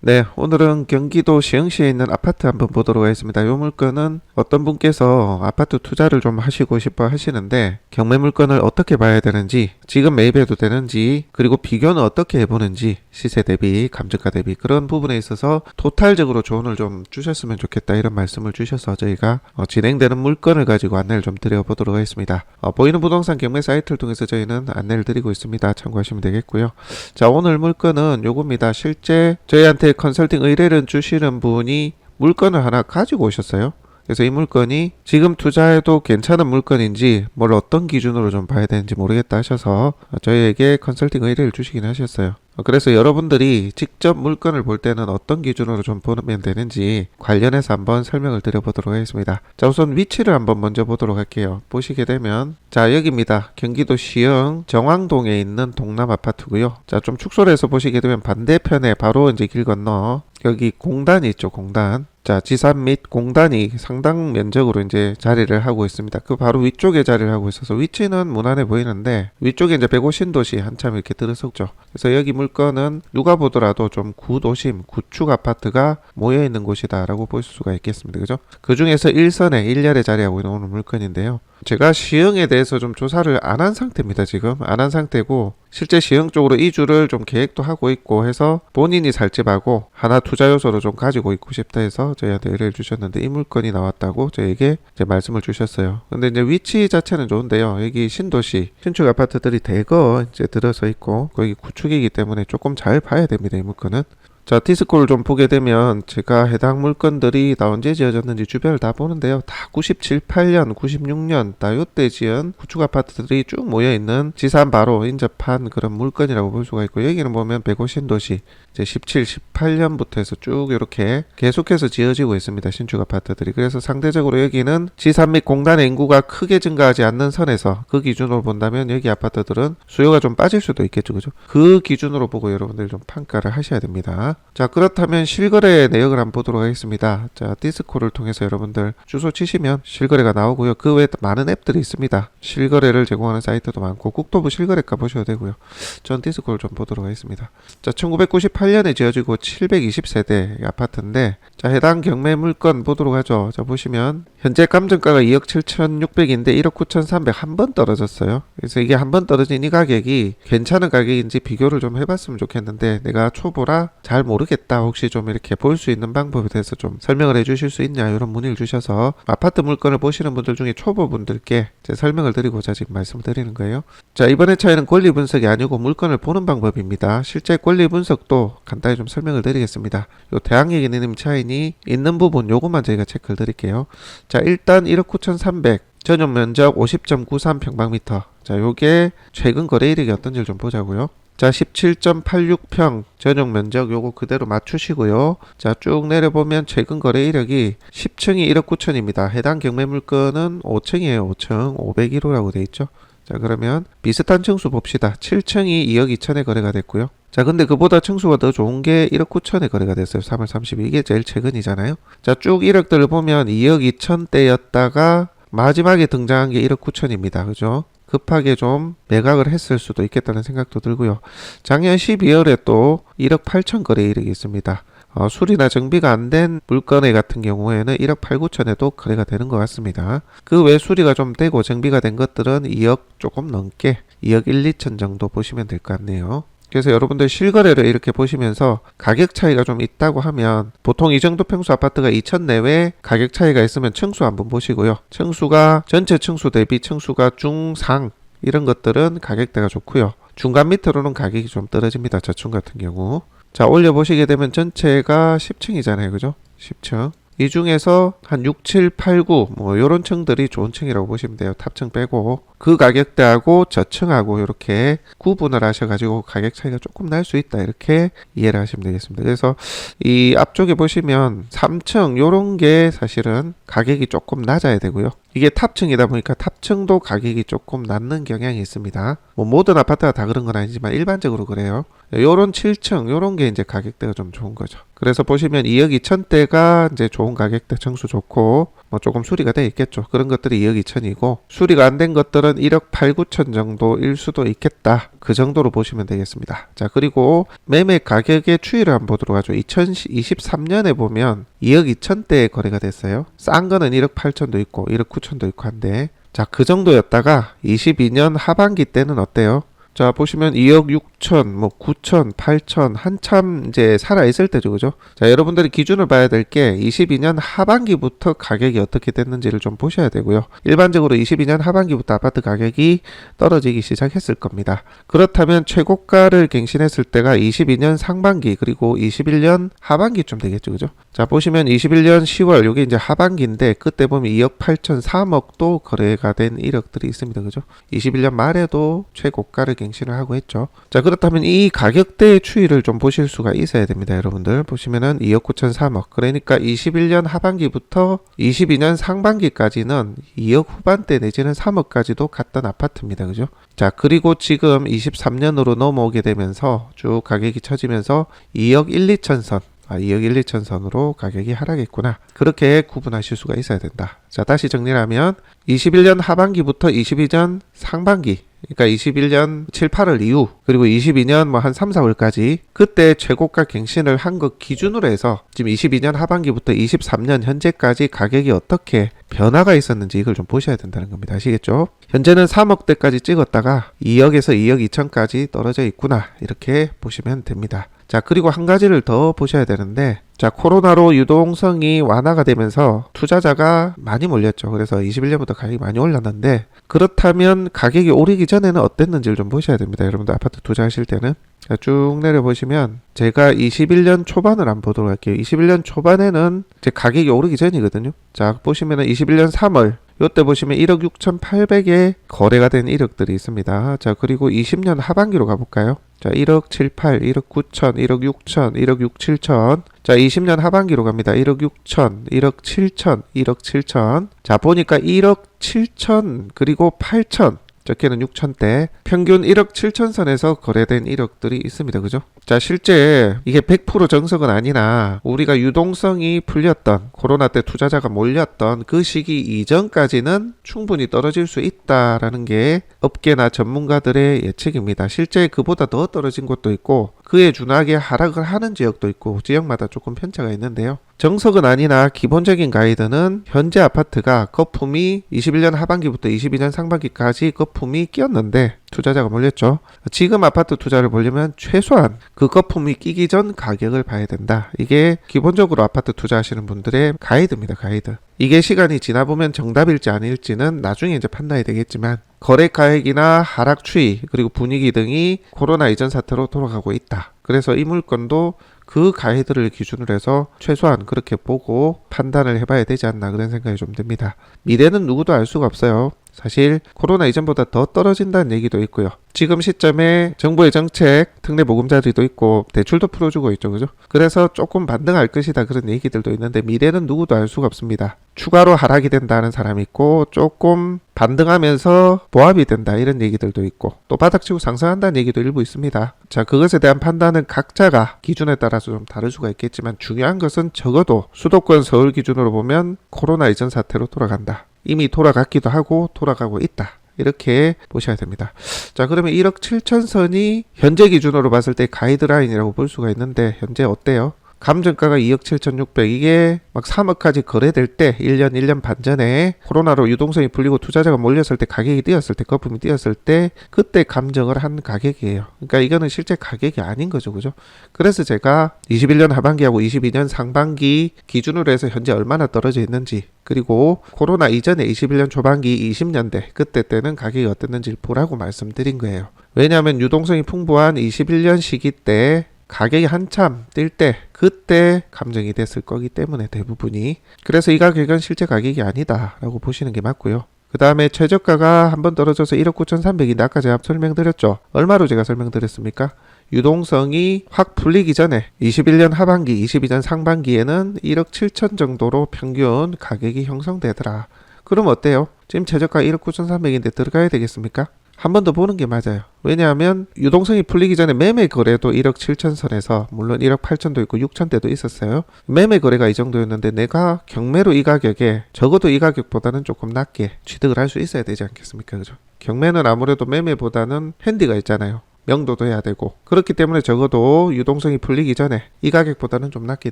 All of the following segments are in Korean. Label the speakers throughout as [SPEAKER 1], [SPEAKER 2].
[SPEAKER 1] 네, 오늘은 경기도 시흥시에 있는 아파트 한번 보도록 하겠습니다. 이 물건은 어떤 분께서 아파트 투자를 좀 하시고 싶어 하시는데 경매 물건을 어떻게 봐야 되는지, 지금 매입해도 되는지, 그리고 비교는 어떻게 해보는지, 시세 대비, 감정가 대비 그런 부분에 있어서 토탈적으로 조언을 좀 주셨으면 좋겠다 이런 말씀을 주셔서 저희가 진행되는 물건을 가지고 안내를 좀 드려보도록 하겠습니다. 보이는 부동산 경매 사이트를 통해서 저희는 안내를 드리고 있습니다. 참고하시면 되겠고요. 자, 오늘 물건은 요겁니다. 실제 저희한테 컨설팅 의뢰를 주시는 분이 물건을 하나 가지고 오셨어요. 그래서 이 물건이 지금 투자해도 괜찮은 물건인지 뭘 어떤 기준으로 좀 봐야 되는지 모르겠다 하셔서 저희에게 컨설팅 의뢰를 주시긴 하셨어요. 그래서 여러분들이 직접 물건을 볼 때는 어떤 기준으로 좀 보면 되는지 관련해서 한번 설명을 드려보도록 하겠습니다. 자, 우선 위치를 한번 먼저 보도록 할게요. 보시게 되면 자, 여기입니다. 경기도 시흥 정왕동에 있는 동남 아파트고요. 자, 좀 축소를 해서 보시게 되면 반대편에 바로 이제 길 건너 여기 공단이 있죠. 공단. 자, 지산 및 공단이 상당 면적으로 이제 자리를 하고 있습니다. 그 바로 위쪽에 자리를 하고 있어서 위치는 무난해 보이는데 위쪽에 이제 105신도시 한참 이렇게 들어섰죠. 그래서 여기 물건은 누가 보더라도 좀 구도심, 구축 아파트가 모여 있는 곳이다라고 볼 수가 있겠습니다. 그죠? 그 중에서 1선에 1열에 자리하고 있는 오늘 물건인데요. 제가 시흥에 대해서 좀 조사를 안 한 상태입니다. 지금 안 한 상태고 실제 시흥 쪽으로 이주를 좀 계획도 하고 있고 해서 본인이 살 집하고 하나 투자 요소로 좀 가지고 있고 싶다 해서 저희한테 의뢰를 주셨는데 이 물건이 나왔다고 저에게 이제 말씀을 주셨어요. 근데 이제 위치 자체는 좋은데요. 여기 신도시 신축 아파트들이 대거 이제 들어서 있고 거기 구축이기 때문에 조금 잘 봐야 됩니다. 이 물건은. 자, 디스코를 좀 보게 되면 제가 해당 물건들이 다 언제 지어졌는지 주변을 다 보는데요. 다 97, 8년, 96년 다 요때 지은 구축 아파트들이 쭉 모여있는 지산 바로 인접한 그런 물건이라고 볼 수가 있고 여기는 보면 105신도시 이제 17, 18년부터 해서 쭉 이렇게 계속해서 지어지고 있습니다. 신축 아파트들이. 그래서 상대적으로 여기는 지산 및 공단의 인구가 크게 증가하지 않는 선에서 그 기준으로 본다면 여기 아파트들은 수요가 좀 빠질 수도 있겠죠. 그죠? 그 기준으로 보고 여러분들 좀 평가를 하셔야 됩니다. 자, 그렇다면 실거래 내역을 한번 보도록 하겠습니다. 자, 디스코를 통해서 여러분들 주소 치시면 실거래가 나오고요. 그 외에 많은 앱들이 있습니다. 실거래를 제공하는 사이트도 많고 국토부 실거래가 보셔도 되고요. 전 디스코를 좀 보도록 하겠습니다. 자, 1998년에 지어지고 720세대 아파트인데 자, 해당 경매 물건 보도록 하죠. 자, 보시면 현재 감정가가 2억 7,600인데 1억 9,300 한 번 떨어졌어요. 그래서 이게 한 번 떨어진 이 가격이 괜찮은 가격인지 비교를 좀 해봤으면 좋겠는데 내가 초보라 잘 모르겠다. 혹시 좀 이렇게 볼 수 있는 방법에 대해서 좀 설명을 해주실 수 있냐 이런 문의를 주셔서 아파트 물건을 보시는 분들 중에 초보분들께 제 설명을 드리고자 지금 말씀드리는 거예요. 자, 이번에 차이는 권리 분석이 아니고 물건을 보는 방법입니다. 실제 권리 분석도 간단히 좀 설명을 드리겠습니다. 요 대항력이님 차이니 있는 부분 요것만 저희가 체크를 드릴게요. 자, 일단 1억 9,300 전용 면적 50.93평방미터. 자, 요게 최근 거래 이력이 어떤지 좀 보자고요. 자, 17.86평 전용 면적 요거 그대로 맞추시고요. 자, 쭉 내려보면 최근 거래 이력이 10층이 1억 9천입니다. 해당 경매 물건은 5층이에요. 5층 501호라고 돼 있죠. 자, 그러면 비슷한 층수 봅시다. 7층이 2억 2천에 거래가 됐고요. 자, 근데 그보다 층수가 더 좋은 게 1억 9천에 거래가 됐어요. 3월 30일. 이게 제일 최근이잖아요. 자, 쭉 이력들을 보면 2억 2천대였다가 마지막에 등장한 게 1억 9천입니다. 그죠? 급하게 좀 매각을 했을 수도 있겠다는 생각도 들고요. 작년 12월에 또 1억 8천 거래 이력이 있습니다. 수리나 정비가 안 된 물건의 같은 경우에는 1억 8, 9천에도 거래가 되는 것 같습니다. 그 외 수리가 좀 되고 정비가 된 것들은 2억 조금 넘게 2억 1, 2천 정도 보시면 될 것 같네요. 그래서 여러분들 실거래를 이렇게 보시면서 가격 차이가 좀 있다고 하면 보통 이 정도 평수 아파트가 2천 내외 가격 차이가 있으면 층수 한번 보시고요. 층수가 전체 층수 대비 층수가 중상 이런 것들은 가격대가 좋고요. 중간 밑으로는 가격이 좀 떨어집니다. 저층 같은 경우. 자, 올려보시게 되면 전체가 10층이잖아요. 그죠? 10층. 이 중에서 한 6, 7, 8, 9 뭐 요런 층들이 좋은 층이라고 보시면 돼요. 탑층 빼고 그 가격대하고 저층하고 이렇게 구분을 하셔가지고 가격 차이가 조금 날 수 있다 이렇게 이해를 하시면 되겠습니다. 그래서 이 앞쪽에 보시면 3층 요런 게 사실은 가격이 조금 낮아야 되고요. 이게 탑층이다 보니까 탑층도 가격이 조금 낮는 경향이 있습니다. 뭐 모든 아파트가 다 그런 건 아니지만 일반적으로 그래요. 요런 7층 요런 게 이제 가격대가 좀 좋은 거죠. 그래서 보시면 2억 2천대가 이제 좋은 가격대 청수 좋고 뭐 조금 수리가 돼 있겠죠. 그런 것들이 2억 2천이고 수리가 안 된 것들은 1억 8, 9천 정도일 수도 있겠다. 그 정도로 보시면 되겠습니다. 자, 그리고 매매 가격의 추이를 한번 보도록 하죠. 2023년에 보면 2억 2천대에 거래가 됐어요. 싼 거는 1억 8천도 있고 1억 9천도 있고 한데 자, 그 정도였다가 22년 하반기 때는 어때요? 자, 보시면 2억 6천, 뭐 9천, 8천 한참 이제 살아있을 때죠, 그죠? 자, 여러분들이 기준을 봐야 될 게 22년 하반기부터 가격이 어떻게 됐는지를 좀 보셔야 되고요. 일반적으로 22년 하반기부터 아파트 가격이 떨어지기 시작했을 겁니다. 그렇다면 최고가를 갱신했을 때가 22년 상반기 그리고 21년 하반기쯤 되겠죠, 그죠? 자, 보시면 21년 10월 요게 이제 하반기인데 그때 보면 2억 8천, 3억도 거래가 된 이력들이 있습니다, 그죠? 21년 말에도 최고가를 갱신을 하고 했죠. 자, 그렇다면 이 가격대의 추이를 좀 보실 수가 있어야 됩니다. 여러분들 보시면은 2억 9천 3억 그러니까 21년 하반기부터 22년 상반기까지는 2억 후반대 내지는 3억까지도 갔던 아파트입니다. 그죠? 자, 그리고 지금 23년으로 넘어오게 되면서 쭉 가격이 처지면서 2억 1, 2천 선 2억 1, 2천 선으로 가격이 하락했구나. 그렇게 구분하실 수가 있어야 된다. 자, 다시 정리하면 21년 하반기부터 22년 상반기 그러니까 21년 7, 8월 이후 그리고 22년 뭐 한 3, 4월까지 그때 최고가 갱신을 한 것 기준으로 해서 지금 22년 하반기부터 23년 현재까지 가격이 어떻게 변화가 있었는지 이걸 좀 보셔야 된다는 겁니다. 아시겠죠? 현재는 3억대까지 찍었다가 2억에서 2억 2천까지 떨어져 있구나. 이렇게 보시면 됩니다. 자, 그리고 한 가지를 더 보셔야 되는데 자, 코로나로 유동성이 완화가 되면서 투자자가 많이 몰렸죠. 그래서 21년부터 가격이 많이 올랐는데 그렇다면 가격이 오르기 전에는 어땠는지를 좀 보셔야 됩니다. 여러분들 아파트 투자하실 때는 자, 쭉 내려보시면 제가 21년 초반을 한번 보도록 할게요. 21년 초반에는 제 가격이 오르기 전이거든요. 자, 보시면은 21년 3월 요때 보시면 1억 6,800에 거래가 된 이력들이 있습니다. 자, 그리고 20년 하반기로 가볼까요? 자, 1억 7, 8, 1억 9천, 1억 6천, 1억 6, 7천. 자, 20년 하반기로 갑니다. 1억 6천, 1억 7천, 1억 7천. 자, 보니까 1억 7천 그리고 8천 적게는 6천대 평균 1억 7천 선에서 거래된 이력들이 있습니다. 그죠? 자, 실제 이게 100% 정석은 아니나 우리가 유동성이 풀렸던 코로나 때 투자자가 몰렸던 그 시기 이전까지는 충분히 떨어질 수 있다라는 게 업계나 전문가들의 예측입니다. 실제 그보다 더 떨어진 곳도 있고 그에 준하게 하락을 하는 지역도 있고 지역마다 조금 편차가 있는데요. 정석은 아니나 기본적인 가이드는 현재 아파트가 거품이 21년 하반기부터 22년 상반기까지 거품이 끼었는데 투자자가 몰렸죠. 지금 아파트 투자를 보려면 최소한 그 거품이 끼기 전 가격을 봐야 된다. 이게 기본적으로 아파트 투자하시는 분들의 가이드입니다. 가이드. 이게 시간이 지나보면 정답일지 아닐지는 나중에 이제 판단이 되겠지만 거래가액이나 하락 추이 그리고 분위기 등이 코로나 이전 사태로 돌아가고 있다. 그래서 이 물건도 그 가이드를 기준으로 해서 최소한 그렇게 보고 판단을 해봐야 되지 않나 그런 생각이 좀 듭니다. 미래는 누구도 알 수가 없어요. 사실 코로나 이전보다 더 떨어진다는 얘기도 있고요. 지금 시점에 정부의 정책, 특례 보금자리도 있고 대출도 풀어주고 있죠. 그죠? 그래서 조금 반등할 것이다 그런 얘기들도 있는데 미래는 누구도 알 수가 없습니다. 추가로 하락이 된다는 사람이 있고 조금 반등하면서 보합이 된다 이런 얘기들도 있고 또 바닥치고 상승한다는 얘기도 일부 있습니다. 자, 그것에 대한 판단은 각자가 기준에 따라서 좀 다를 수가 있겠지만 중요한 것은 적어도 수도권 서울 기준으로 보면 코로나 이전 사태로 돌아간다. 이미 돌아갔기도 하고 돌아가고 있다. 이렇게 보셔야 됩니다. 자, 그러면 1억 7천 선이 현재 기준으로 봤을 때 가이드라인이라고 볼 수가 있는데 현재 어때요? 감정가가 2억 7,600 이게 막 3억까지 거래될 때 1년 반 전에 코로나로 유동성이 풀리고 투자자가 몰렸을 때 가격이 뛰었을 때 거품이 뛰었을 때 그때 감정을 한 가격이에요. 그러니까 이거는 실제 가격이 아닌 거죠. 그죠? 그래서 제가 21년 하반기하고 22년 상반기 기준으로 해서 현재 얼마나 떨어져 있는지 그리고 코로나 이전에 21년 초반기 20년대 그때 때는 가격이 어땠는지를 보라고 말씀드린 거예요. 왜냐하면 유동성이 풍부한 21년 시기 때 가격이 한참 뛸 때 그때 감정이 됐을 거기 때문에 대부분이 그래서 이 가격은 실제 가격이 아니다 라고 보시는 게 맞고요. 그 다음에 최저가가 한번 떨어져서 1억 9,300인데 아까 제가 설명드렸죠. 얼마로 제가 설명드렸습니까? 유동성이 확 풀리기 전에 21년 하반기 22년 상반기에는 1억 7천 정도로 평균 가격이 형성되더라. 그럼 어때요? 지금 최저가 1억 9,300인데 들어가야 되겠습니까? 한 번 더 보는 게 맞아요. 왜냐하면 유동성이 풀리기 전에 매매 거래도 1억 7천 선에서 물론 1억 8천도 있고 6천대도 있었어요. 매매 거래가 이 정도였는데 내가 경매로 이 가격에 적어도 이 가격보다는 조금 낮게 취득을 할 수 있어야 되지 않겠습니까? 그죠? 경매는 아무래도 매매보다는 핸디가 있잖아요. 명도도 해야 되고 그렇기 때문에 적어도 유동성이 풀리기 전에 이 가격보다는 좀 낮게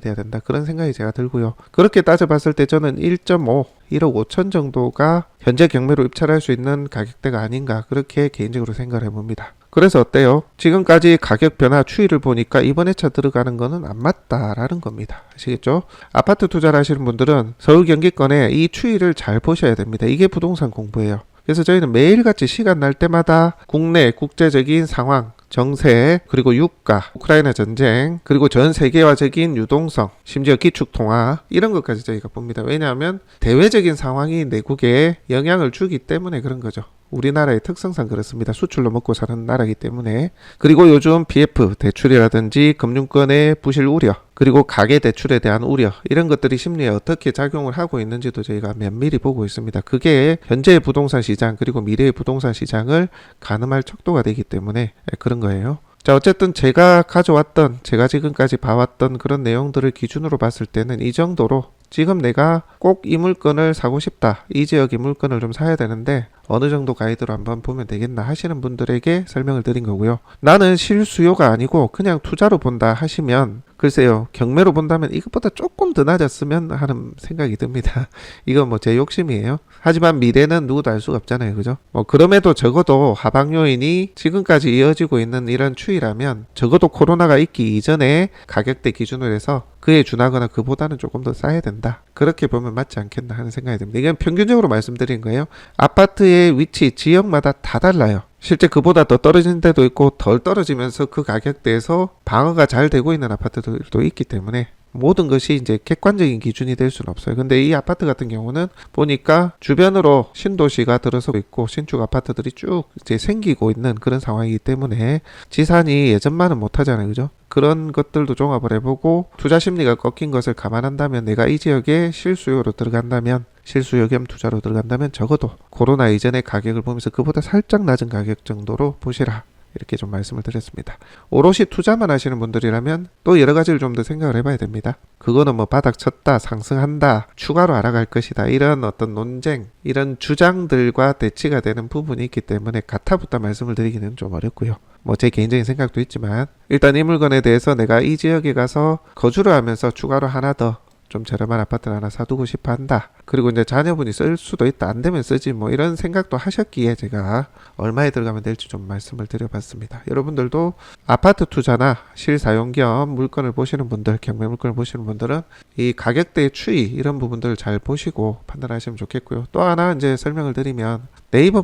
[SPEAKER 1] 돼야 된다 그런 생각이 제가 들고요. 그렇게 따져봤을 때 저는 1.5 1억 5천 정도가 현재 경매로 입찰할 수 있는 가격대가 아닌가 그렇게 개인적으로 생각을 해봅니다. 그래서 어때요? 지금까지 가격 변화 추이를 보니까 이번 회차 들어가는 거는 안 맞다라는 겁니다. 아시겠죠? 아파트 투자를 하시는 분들은 서울 경기권의 이 추이를 잘 보셔야 됩니다. 이게 부동산 공부예요. 그래서 저희는 매일같이 시간 날 때마다 국내 국제적인 상황, 정세, 그리고 유가, 우크라이나 전쟁, 그리고 전 세계화적인 유동성, 심지어 기축통화 이런 것까지 저희가 봅니다. 왜냐하면 대외적인 상황이 내국에 영향을 주기 때문에 그런 거죠. 우리나라의 특성상 그렇습니다. 수출로 먹고 사는 나라이기 때문에. 그리고 요즘 PF 대출이라든지 금융권의 부실 우려, 그리고 가계 대출에 대한 우려 이런 것들이 심리에 어떻게 작용을 하고 있는지도 저희가 면밀히 보고 있습니다. 그게 현재의 부동산 시장 그리고 미래의 부동산 시장을 가늠할 척도가 되기 때문에 그런 거예요. 자, 어쨌든 제가 지금까지 봐왔던 그런 내용들을 기준으로 봤을 때는 이 정도로 지금 내가 꼭 이 물건을 사고 싶다. 이 지역의 물건을 좀 사야 되는데 어느 정도 가이드로 한번 보면 되겠나 하시는 분들에게 설명을 드린 거고요. 나는 실수요가 아니고 그냥 투자로 본다 하시면 글쎄요. 경매로 본다면 이것보다 조금 더 낮았으면 하는 생각이 듭니다. 이건 뭐 제 욕심이에요. 하지만 미래는 누구도 알 수가 없잖아요. 그죠? 그럼에도 적어도 하방 요인이 지금까지 이어지고 있는 이런 추이라면 적어도 코로나가 있기 이전에 가격대 기준으로 해서 그에 준하거나 그보다는 조금 더 싸야 된다. 그렇게 보면 맞지 않겠나 하는 생각이 듭니다. 이건 평균적으로 말씀드린 거예요. 아파트의 위치, 지역마다 다 달라요. 실제 그보다 더 떨어진 데도 있고 덜 떨어지면서 그 가격대에서 방어가 잘 되고 있는 아파트들도 있기 때문에 모든 것이 이제 객관적인 기준이 될 수는 없어요. 근데 이 아파트 같은 경우는 보니까 주변으로 신도시가 들어서고 있고 신축 아파트들이 쭉 이제 생기고 있는 그런 상황이기 때문에 지산이 예전만은 못하잖아요. 그죠? 그런 것들도 종합을 해보고 투자 심리가 꺾인 것을 감안한다면 내가 이 지역에 실수요로 들어간다면 실수요 겸 투자로 들어간다면 적어도 코로나 이전의 가격을 보면서 그보다 살짝 낮은 가격 정도로 보시라. 이렇게 좀 말씀을 드렸습니다. 오롯이 투자만 하시는 분들이라면 또 여러 가지를 좀 더 생각을 해봐야 됩니다. 그거는 뭐 바닥 쳤다, 상승한다, 추가로 알아갈 것이다 이런 어떤 논쟁, 이런 주장들과 대치가 되는 부분이 있기 때문에 가타부터 말씀을 드리기는 좀 어렵고요. 뭐 제 개인적인 생각도 있지만 일단 이 물건에 대해서 내가 이 지역에 가서 거주를 하면서 추가로 하나 더 좀 저렴한 아파트를 하나 사두고 싶어 한다. 그리고 이제 자녀분이 쓸 수도 있다. 안 되면 쓰지 뭐 이런 생각도 하셨기에 제가 얼마에 들어가면 될지 좀 말씀을 드려봤습니다. 여러분들도 아파트 투자나 실사용 겸 물건을 보시는 분들, 경매 물건을 보시는 분들은 이 가격대의 추이 이런 부분들을 잘 보시고 판단하시면 좋겠고요. 또 하나 이제 설명을 드리면 네이버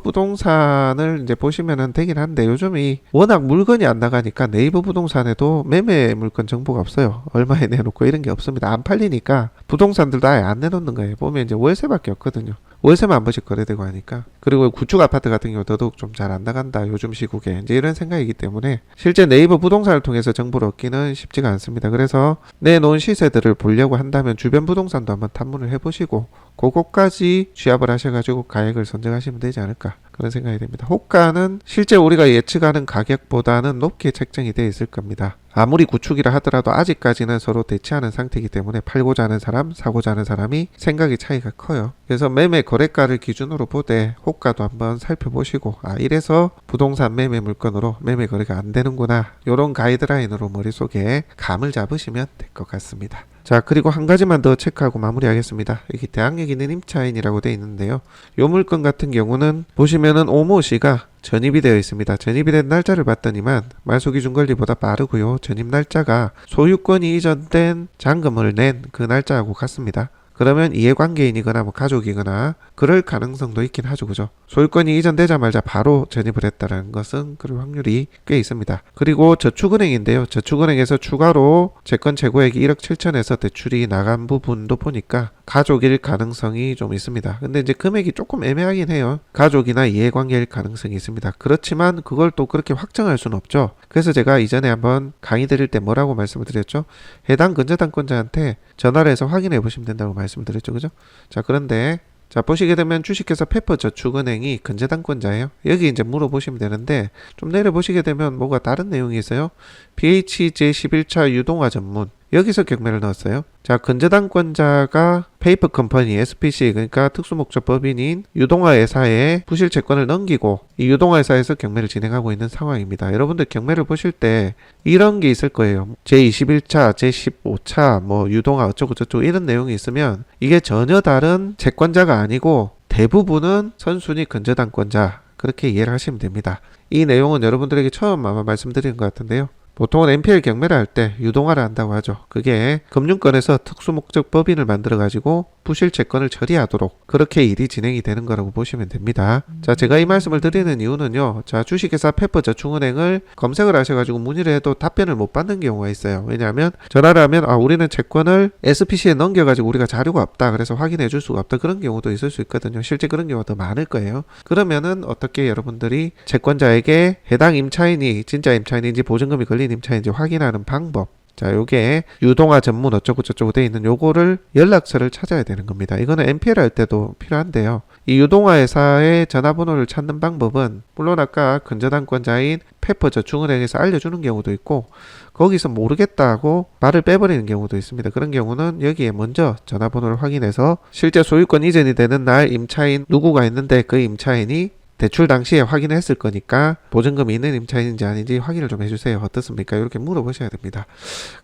[SPEAKER 1] 부동산을 이제 보시면은 되긴 한데 요즘이 워낙 물건이 안 나가니까 네이버 부동산에도 매매 물건 정보가 없어요. 얼마에 내놓고 이런 게 없습니다. 안 팔리니까 부동산들도 아예 안 내놓는 거예요. 보면 이제 월세밖에 없거든요. 월세만 한 번씩 거래되고 하니까. 그리고 구축 아파트 같은 경우 더더욱 좀 잘 안 나간다. 요즘 시국에 이제 이런 생각이기 때문에 실제 네이버 부동산을 통해서 정보를 얻기는 쉽지가 않습니다. 그래서 내놓은 시세들을 보려고 한다면 주변 부동산도 한번 탐문을 해보시고 그것까지 취합을 하셔가지고 가액을 선정하시면 되지 않을까 그런 생각이 듭니다. 호가는 실제 우리가 예측하는 가격보다는 높게 책정이 되어 있을 겁니다. 아무리 구축이라 하더라도 아직까지는 서로 대치하는 상태이기 때문에 팔고자 하는 사람, 사고자 하는 사람이 생각의 차이가 커요. 그래서 매매 거래가를 기준으로 보되 호가도 한번 살펴보시고 이래서 부동산 매매 물건으로 매매 거래가 안 되는구나 이런 가이드라인으로 머릿속에 감을 잡으시면 될 것 같습니다. 자, 그리고 한 가지만 더 체크하고 마무리하겠습니다. 여기 대항력 있는 임차인이라고 되어 있는데요. 요 물건 같은 경우는 보시면은 오모시가 전입이 되어 있습니다. 전입이 된 날짜를 봤더니만 말소기준 권리보다 빠르고요. 전입 날짜가 소유권이 이전된 잔금을 낸 그 날짜하고 같습니다. 그러면 이해관계인이거나 뭐 가족이거나 그럴 가능성도 있긴 하죠. 그죠? 소유권이 이전되자마자 바로 전입을 했다는 것은 그럴 확률이 꽤 있습니다. 그리고 저축은행인데요. 저축은행에서 추가로 채권 최고액이 1억 7천에서 대출이 나간 부분도 보니까 가족일 가능성이 좀 있습니다. 근데 이제 금액이 조금 애매하긴 해요. 가족이나 이해관계일 가능성이 있습니다. 그렇지만 그걸 또 그렇게 확정할 수는 없죠. 그래서 제가 이전에 한번 강의 드릴 때 뭐라고 말씀을 드렸죠? 해당 근저당권자한테 전화를 해서 확인해 보시면 된다고 말씀을 드렸죠. 그죠? 자, 그런데 자, 보시게 되면 주식회사 페퍼저축은행이 근저당권자예요. 여기 이제 물어보시면 되는데 좀 내려보시게 되면 뭐가 다른 내용이 있어요. BH 제11차 유동화 전문 여기서 경매를 넣었어요. 자, 근저당권자가 페이퍼 컴퍼니 SPC 그러니까 특수목적 법인인 유동화 회사에 부실 채권을 넘기고 이 유동화 회사에서 경매를 진행하고 있는 상황입니다. 여러분들 경매를 보실 때 이런 게 있을 거예요. 제21차, 제15차 뭐 유동화 어쩌고 저쩌고 이런 내용이 있으면 이게 전혀 다른 채권자가 아니고 대부분은 선순위 근저당권자 그렇게 이해를 하시면 됩니다. 이 내용은 여러분들에게 처음 아마 말씀드리는 것 같은데요. 보통은 NPL 경매를 할 때 유동화를 한다고 하죠. 그게 금융권에서 특수목적 법인을 만들어 가지고 부실 채권을 처리하도록 그렇게 일이 진행이 되는 거라고 보시면 됩니다. 자, 제가 이 말씀을 드리는 이유는요. 자, 주식회사 페퍼저축은행을 검색을 하셔가지고 문의를 해도 답변을 못 받는 경우가 있어요. 왜냐하면 전화를 하면 우리는 채권을 SPC에 넘겨가지고 우리가 자료가 없다. 그래서 확인해 줄 수가 없다. 그런 경우도 있을 수 있거든요. 실제 그런 경우가 더 많을 거예요. 그러면은 어떻게 여러분들이 채권자에게 해당 임차인이 진짜 임차인인지 보증금이 걸린 임차인인지 확인하는 방법. 자, 요게 유동화 전문 어쩌고 저쩌고 돼 있는 요거를 연락처를 찾아야 되는 겁니다. 이거는 NPL 할 때도 필요한데요. 이 유동화 회사의 전화번호를 찾는 방법은 물론 아까 근저당권자인 페퍼저축은행에서 알려주는 경우도 있고 거기서 모르겠다고 말을 빼버리는 경우도 있습니다. 그런 경우는 여기에 먼저 전화번호를 확인해서 실제 소유권 이전이 되는 날 임차인 누구가 있는데 그 임차인이 대출 당시에 확인했을 거니까 보증금이 있는 임차인인지 아닌지 확인을 좀 해주세요. 어떻습니까? 이렇게 물어보셔야 됩니다.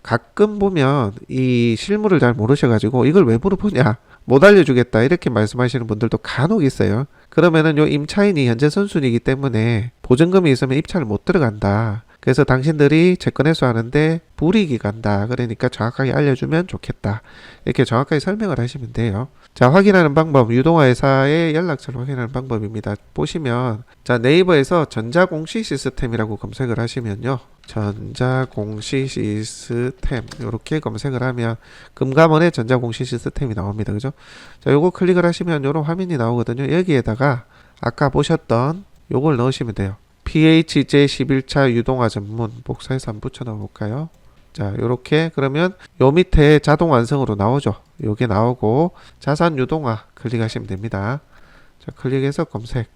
[SPEAKER 1] 가끔 보면 이 실물을 잘 모르셔가지고 이걸 왜 물어보냐 못 알려주겠다 이렇게 말씀하시는 분들도 간혹 있어요. 그러면은 요 임차인이 현재 선순위이기 때문에 보증금이 있으면 입찰을 못 들어간다. 그래서 당신들이 채권 회수하는데 불이익이 간다. 그러니까 정확하게 알려주면 좋겠다. 이렇게 정확하게 설명을 하시면 돼요. 자, 확인하는 방법, 유동화 회사의 연락처를 확인하는 방법입니다. 보시면 자, 네이버에서 전자공시 시스템이라고 검색을 하시면요. 전자공시 시스템 이렇게 검색을 하면 금감원의 전자공시 시스템이 나옵니다. 그죠? 자, 요거 클릭을 하시면 요런 화면이 나오거든요. 여기에다가 아까 보셨던 요걸 넣으시면 돼요. PHJ 11차 유동화 전문 복사해서 한번 붙여 넣어 볼까요? 자, 요렇게 그러면 요 밑에 자동 완성으로 나오죠. 요게 나오고 자산 유동화 클릭하시면 됩니다. 자, 클릭해서 검색.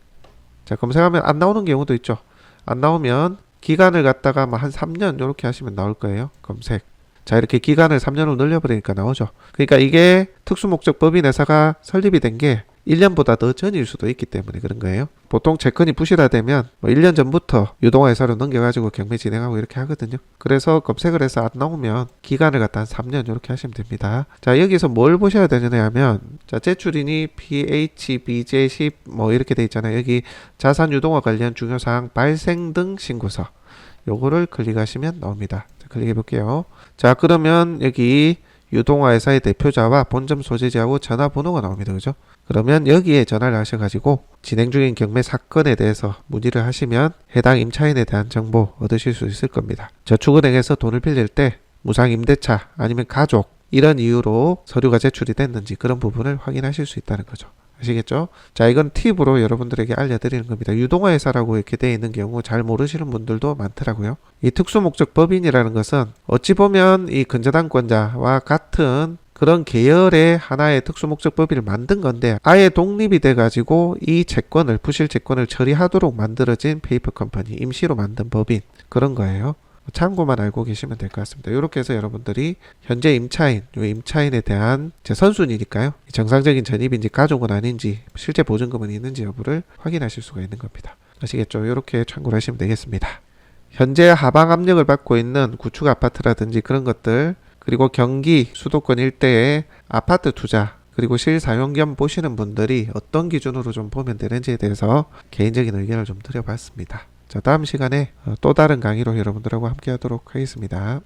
[SPEAKER 1] 자, 검색하면 안 나오는 경우도 있죠. 안 나오면 기간을 갖다가 한 3년 요렇게 하시면 나올 거예요. 검색. 자, 이렇게 기간을 3년으로 늘려버리니까 나오죠. 그러니까 이게 특수목적 법인 회사가 설립이 된 게 1년보다 더 전일 수도 있기 때문에 그런 거예요. 보통 채권이 부실화되면 1년 전부터 유동화 회사로 넘겨가지고 경매 진행하고 이렇게 하거든요. 그래서 검색을 해서 안 나오면 기간을 갖다 한 3년 이렇게 하시면 됩니다. 자, 여기서 뭘 보셔야 되느냐 하면 자, 제출인이 PHBJ10 뭐 이렇게 돼 있잖아요. 여기 자산 유동화 관련 중요사항 발생 등 신고서 요거를 클릭하시면 나옵니다. 자, 클릭해 볼게요. 자, 그러면 여기 유동화 회사의 대표자와 본점 소재지하고 전화번호가 나옵니다. 그죠? 그러면 여기에 전화를 하셔가지고 진행 중인 경매 사건에 대해서 문의를 하시면 해당 임차인에 대한 정보 얻으실 수 있을 겁니다. 저축은행에서 돈을 빌릴 때 무상임대차 아니면 가족 이런 이유로 서류가 제출이 됐는지 그런 부분을 확인하실 수 있다는 거죠. 아시겠죠? 자, 이건 팁으로 여러분들에게 알려드리는 겁니다. 유동화 회사라고 이렇게 되어 있는 경우 잘 모르시는 분들도 많더라고요. 이 특수목적 법인이라는 것은 어찌 보면 이 근저당권자와 같은 그런 계열의 하나의 특수목적 법인을 만든 건데 아예 독립이 돼가지고 이 채권을 부실 채권을 처리하도록 만들어진 페이퍼 컴퍼니 임시로 만든 법인 그런 거예요. 참고만 알고 계시면 될 것 같습니다. 이렇게 해서 여러분들이 현재 임차인, 이 임차인에 대한 제 선순위니까요. 정상적인 전입인지 가족은 아닌지 실제 보증금은 있는지 여부를 확인하실 수가 있는 겁니다. 아시겠죠? 이렇게 참고를 하시면 되겠습니다. 현재 하방 압력을 받고 있는 구축 아파트라든지 그런 것들 그리고 경기 수도권 일대의 아파트 투자 그리고 실사용 겸 보시는 분들이 어떤 기준으로 좀 보면 되는지에 대해서 개인적인 의견을 좀 드려봤습니다. 자, 다음 시간에 또 다른 강의로 여러분들하고 함께 하도록 하겠습니다.